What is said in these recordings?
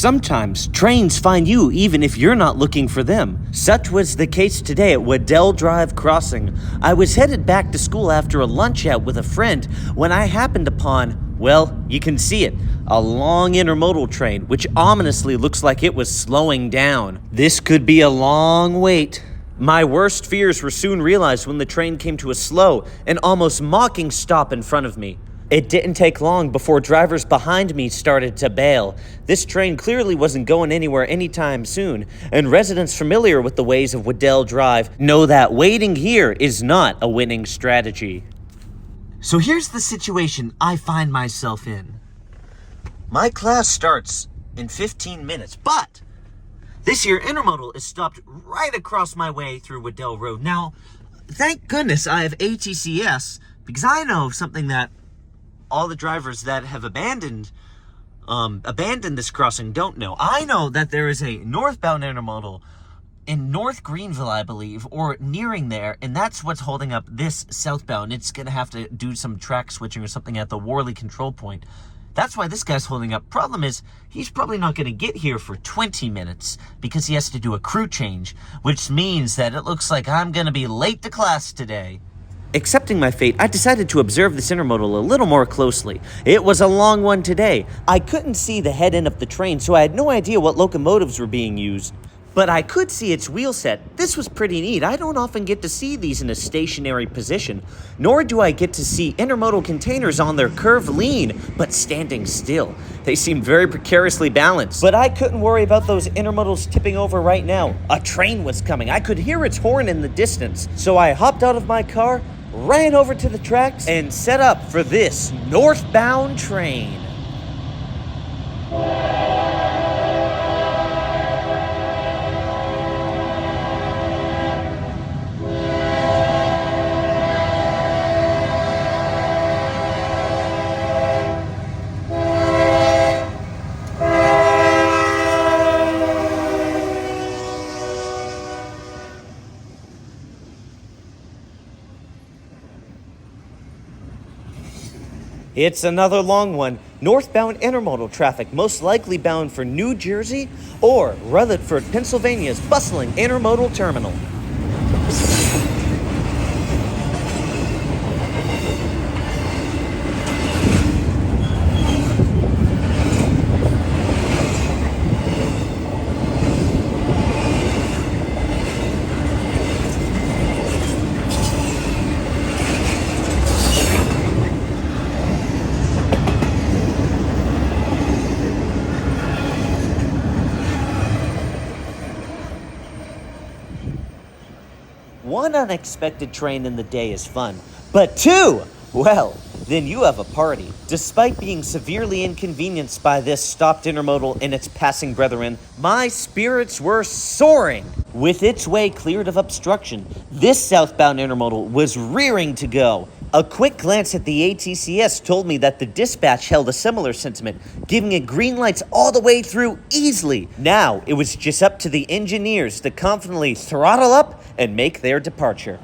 Sometimes trains find you even if you're not looking for them. Such was the case today at Waddell Drive Crossing. I was headed back to school after a lunch out with a friend when I happened upon, well, you can see it, a long intermodal train, which ominously looks like it was slowing down. This could be a long wait. My worst fears were soon realized when the train came to a slow and almost mocking stop in front of me. It didn't take long before drivers behind me started to bail. This train clearly wasn't going anywhere anytime soon, and residents familiar with the ways of Waddell Drive know that waiting here is not a winning strategy. So here's the situation I find myself in. My class starts in 15 minutes, but this here intermodal is stopped right across my way through Waddell Road. Now, thank goodness I have ATCS, because I know something that all the drivers that have abandoned this crossing don't know. I know that there is a northbound intermodal in North Greenville, I believe, or nearing there, and that's what's holding up this southbound. It's going to have to do some track switching or something at the Worley control point. That's why this guy's holding up. Problem is, he's probably not going to get here for 20 minutes because he has to do a crew change, which means that it looks like I'm going to be late to class today. Accepting my fate, I decided to observe this intermodal a little more closely. It was a long one today. I couldn't see the head end of the train, so I had no idea what locomotives were being used. But I could see its wheel set. This was pretty neat. I don't often get to see these in a stationary position, nor do I get to see intermodal containers on their curved lean, but standing still. They seem very precariously balanced. But I couldn't worry about those intermodals tipping over right now. A train was coming. I could hear its horn in the distance. So I hopped out of my car, ran over to the tracks, and set up for this northbound train. It's another long one. Northbound intermodal traffic, most likely bound for New Jersey or Rutherford, Pennsylvania's bustling intermodal terminal. One unexpected train in the day is fun, but two, well, then you have a party. Despite being severely inconvenienced by this stopped intermodal and its passing brethren, my spirits were soaring. With its way cleared of obstruction, this southbound intermodal was rearing to go. A quick glance at the ATCS told me that the dispatch held a similar sentiment, giving it green lights all the way through easily. Now, it was just up to the engineers to confidently throttle up and make their departure.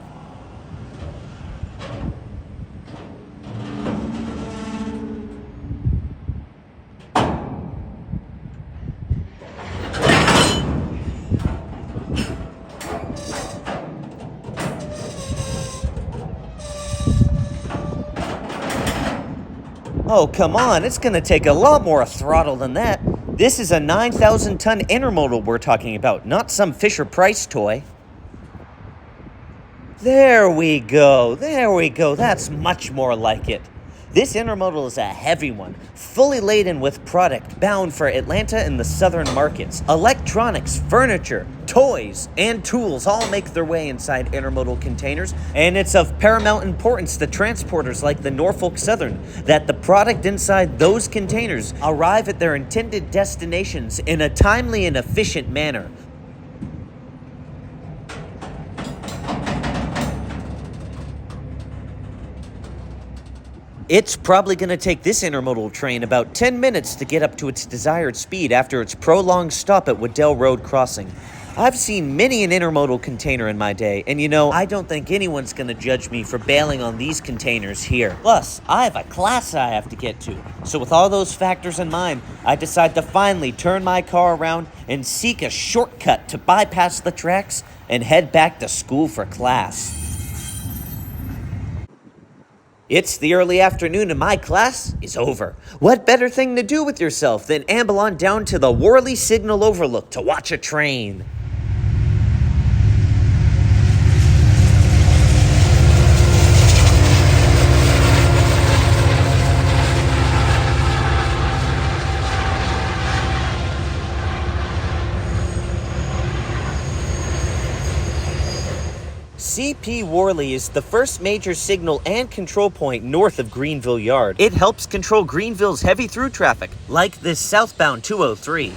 Oh, come on, it's gonna take a lot more throttle than that. This is a 9,000-ton intermodal we're talking about, not some Fisher-Price toy. There we go, that's much more like it. This intermodal is a heavy one, fully laden with product bound for Atlanta and the southern markets. Electronics, furniture, toys, and tools all make their way inside intermodal containers, and it's of paramount importance to transporters like the Norfolk Southern that the product inside those containers arrive at their intended destinations in a timely and efficient manner. It's probably going to take this intermodal train about 10 minutes to get up to its desired speed after its prolonged stop at Waddell Road Crossing. I've seen many an intermodal container in my day, and I don't think anyone's gonna judge me for bailing on these containers here. Plus, I have a class I have to get to. So with all those factors in mind, I decide to finally turn my car around and seek a shortcut to bypass the tracks and head back to school for class. It's the early afternoon and my class is over. What better thing to do with yourself than amble on down to the Worley Signal Overlook to watch a train? CP Worley is the first major signal and control point north of Greenville Yard. It helps control Greenville's heavy through traffic, like this southbound 203.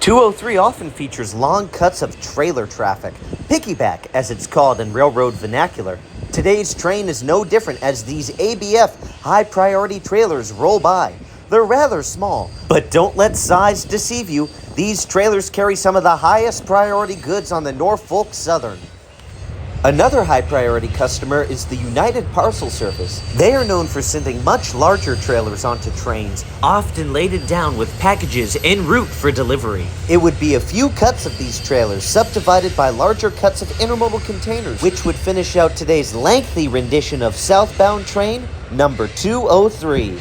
.203 often features long cuts of trailer traffic, piggyback as it's called in railroad vernacular. Today's train is no different as these ABF high-priority trailers roll by. They're rather small, but don't let size deceive you. These trailers carry some of the highest priority goods on the Norfolk Southern. Another high-priority customer is the United Parcel Service. They are known for sending much larger trailers onto trains, often laden down with packages en route for delivery. It would be a few cuts of these trailers subdivided by larger cuts of intermodal containers, which would finish out today's lengthy rendition of southbound train number 203.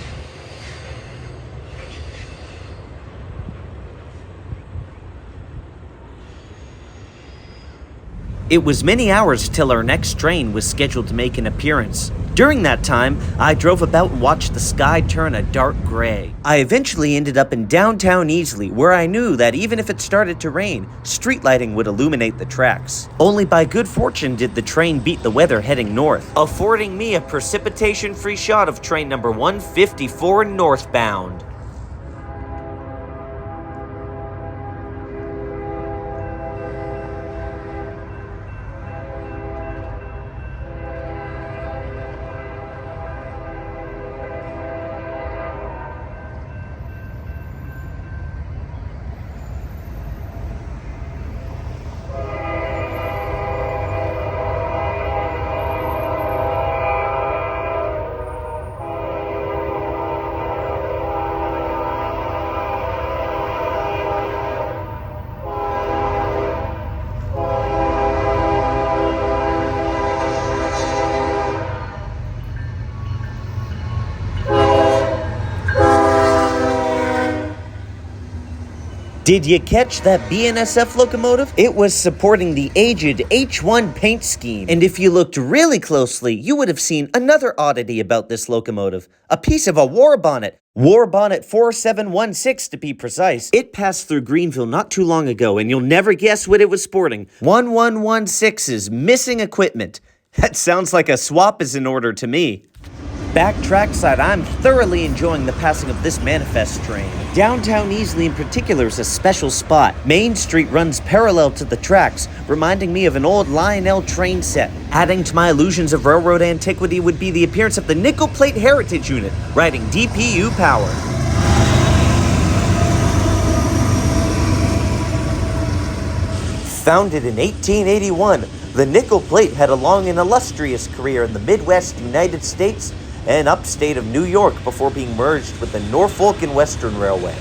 It was many hours till our next train was scheduled to make an appearance. During that time, I drove about and watched the sky turn a dark gray. I eventually ended up in downtown Easley, where I knew that even if it started to rain, street lighting would illuminate the tracks. Only by good fortune did the train beat the weather heading north, affording me a precipitation-free shot of train number 154 northbound. Did you catch that BNSF locomotive? It was supporting the aged H1 paint scheme. And if you looked really closely, you would have seen another oddity about this locomotive. A piece of a war bonnet. War bonnet 4716 to be precise. It passed through Greenville not too long ago, and you'll never guess what it was sporting. 1116's missing equipment. That sounds like a swap is in order to me. Back trackside, I'm thoroughly enjoying the passing of this manifest train. Downtown Easley in particular is a special spot. Main Street runs parallel to the tracks, reminding me of an old Lionel train set. Adding to my illusions of railroad antiquity would be the appearance of the Nickel Plate Heritage Unit, riding DPU power. Founded in 1881, the Nickel Plate had a long and illustrious career in the Midwest United States and upstate of New York before being merged with the Norfolk and Western Railway.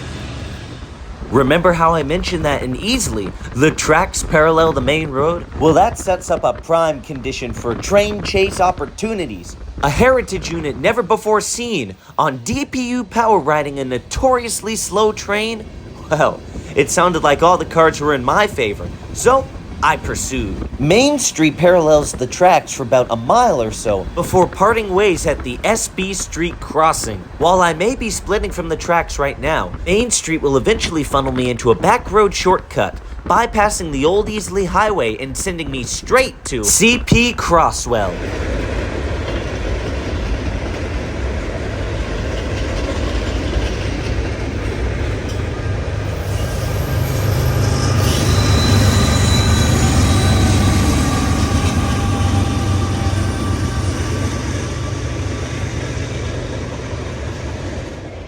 Remember how I mentioned that in Easley, the tracks parallel the main road? Well, that sets up a prime condition for train chase opportunities. A heritage unit never before seen on DPU power riding a notoriously slow train? Well, it sounded like all the cards were in my favor, so I pursued. Main Street parallels the tracks for about a mile or so before parting ways at the SB Street crossing. While I may be splitting from the tracks right now, Main Street will eventually funnel me into a back road shortcut, bypassing the old Easley Highway and sending me straight to CP Crosswell.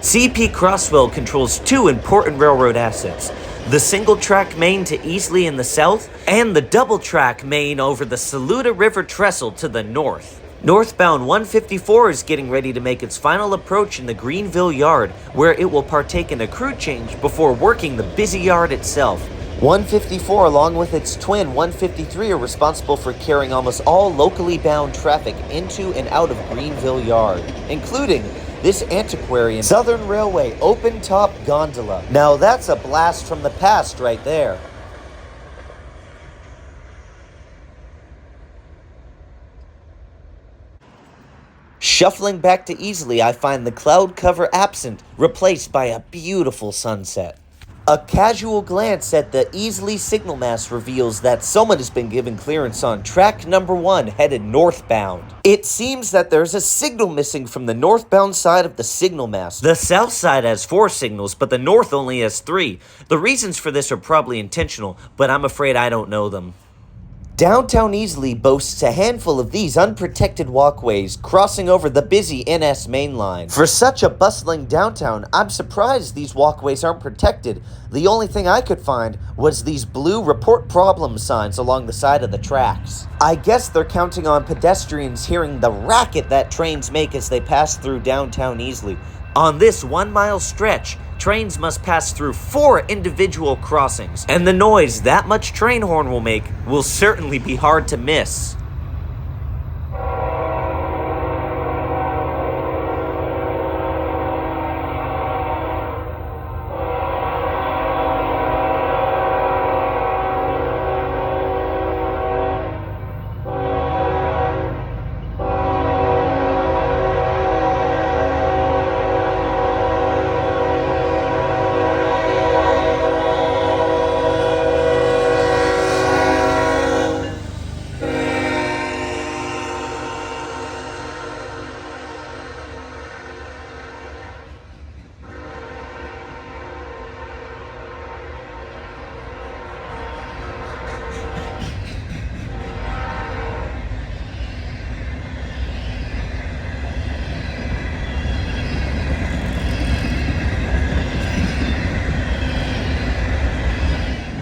CP Crosswell controls two important railroad assets: the single-track main to Easley in the south, and the double-track main over the Saluda River Trestle to the north. Northbound 154 is getting ready to make its final approach in the Greenville yard, where it will partake in a crew change before working the busy yard itself. 154, along with its twin 153, are responsible for carrying almost all locally bound traffic into and out of Greenville yard, including this antiquarian Southern Railway open-top gondola. Now that's a blast from the past right there. Shuffling back to Easley, I find the cloud cover absent, replaced by a beautiful sunset. A casual glance at the Easley signal mast reveals that someone has been given clearance on track number 1 headed northbound. It seems that there's a signal missing from the northbound side of the signal mast. The south side has 4 signals, but the north only has 3. The reasons for this are probably intentional, but I'm afraid I don't know them. Downtown Easley boasts a handful of these unprotected walkways crossing over the busy NS main line. For such a bustling downtown, I'm surprised these walkways aren't protected. The only thing I could find was these blue report problem signs along the side of the tracks. I guess they're counting on pedestrians hearing the racket that trains make as they pass through downtown Easley. On this 1-mile stretch, trains must pass through 4 individual crossings, and the noise that much train horn will make will certainly be hard to miss.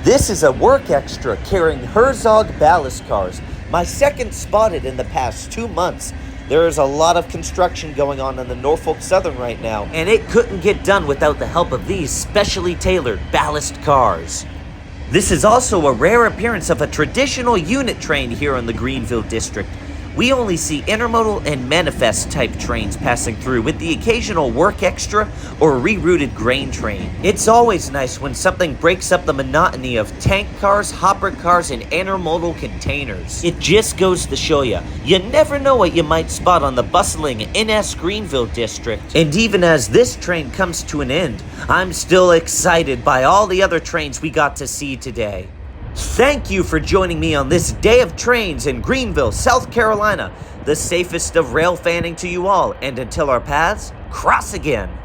This is a work extra carrying Herzog ballast cars, my second spotted in the past 2 months. There is a lot of construction going on in the Norfolk Southern right now, and it couldn't get done without the help of these specially tailored ballast cars. This is also a rare appearance of a traditional unit train here in the Greenville district. We only see intermodal and manifest type trains passing through, with the occasional work extra or rerouted grain train. It's always nice when something breaks up the monotony of tank cars, hopper cars, and intermodal containers. It just goes to show you never know what you might spot on the bustling NS Greenville district. And even as this train comes to an end, I'm still excited by all the other trains we got to see today. Thank you for joining me on this day of trains in Greenville, South Carolina, the safest of rail fanning to you all, and until our paths cross again.